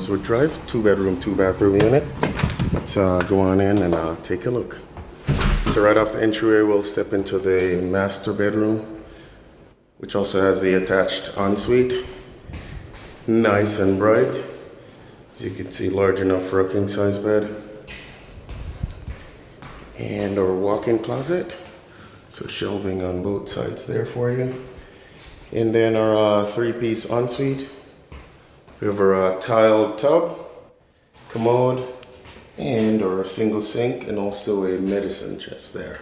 Rosewood Drive, 2-bedroom, 2-bathroom unit. Let's go on in and take a look. So right off the entryway, we'll step into the master bedroom, which also has the attached ensuite. Nice and bright. As you can see, large enough for a king-size bed. And our walk-in closet. So shelving on both sides there for you. And then our 3-piece ensuite. We have our tiled tub, commode, and our single sink, and also a medicine chest there.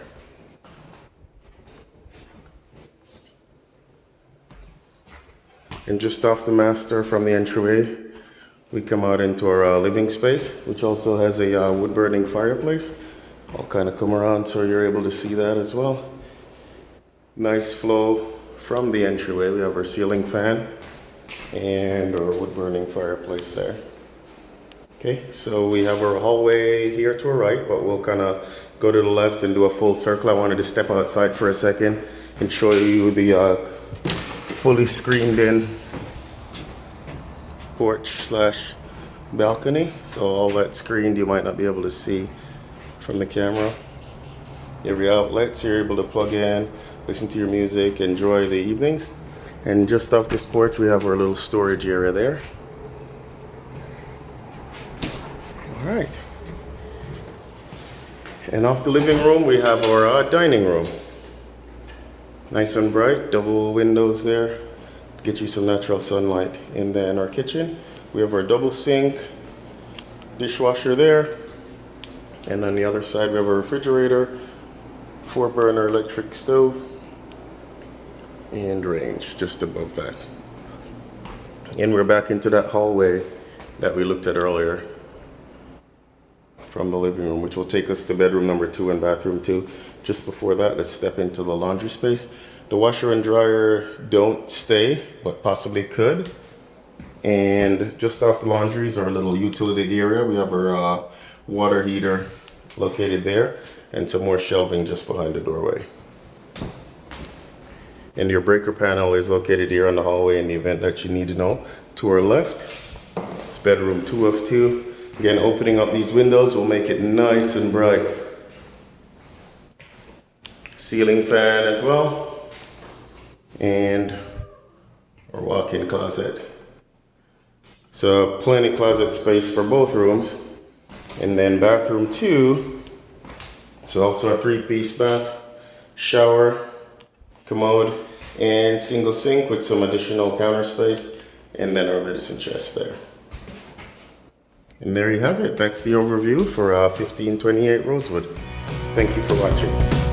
And just off the master from the entryway, we come out into our living space, which also has a wood-burning fireplace. I'll kind of come around so you're able to see that as well. Nice flow from the entryway. We have our ceiling fan and our wood-burning fireplace there. Okay, so we have our hallway here to our right, but we'll kind of go to the left and do a full circle. I wanted to step outside for a second and show you the fully screened in porch slash balcony. So all that screened, you might not be able to see from the camera. You have your outlets, you're able to plug in, listen to your music, enjoy the evenings. And just off this porch, we have our little storage area there. All right. And off the living room, we have our dining room. Nice and bright, double windows there, get you some natural sunlight. And then our kitchen, we have our double sink, dishwasher there. And on the other side, we have a refrigerator, 4-burner electric stove, and range just above that. And we're back into that hallway that we looked at earlier from the living room, which will take us to bedroom number 2 and bathroom 2. Just before that, let's step into the laundry space. The washer and dryer don't stay, but possibly could. And just off the laundry is our little utility area. We have our water heater located there, and some more shelving just behind the doorway. And your breaker panel is located here on the hallway in the event that you need to know. To our left, it's bedroom 2 of 2. Again, opening up these windows will make it nice and bright. Ceiling fan as well. And our walk-in closet. So plenty closet space for both rooms. And then bathroom 2, it's also a 3-piece bath, shower, commode, and single sink with some additional counter space, and then our medicine chest there. And there you have it. That's the overview for 1528 Rosewood. Thank you for watching.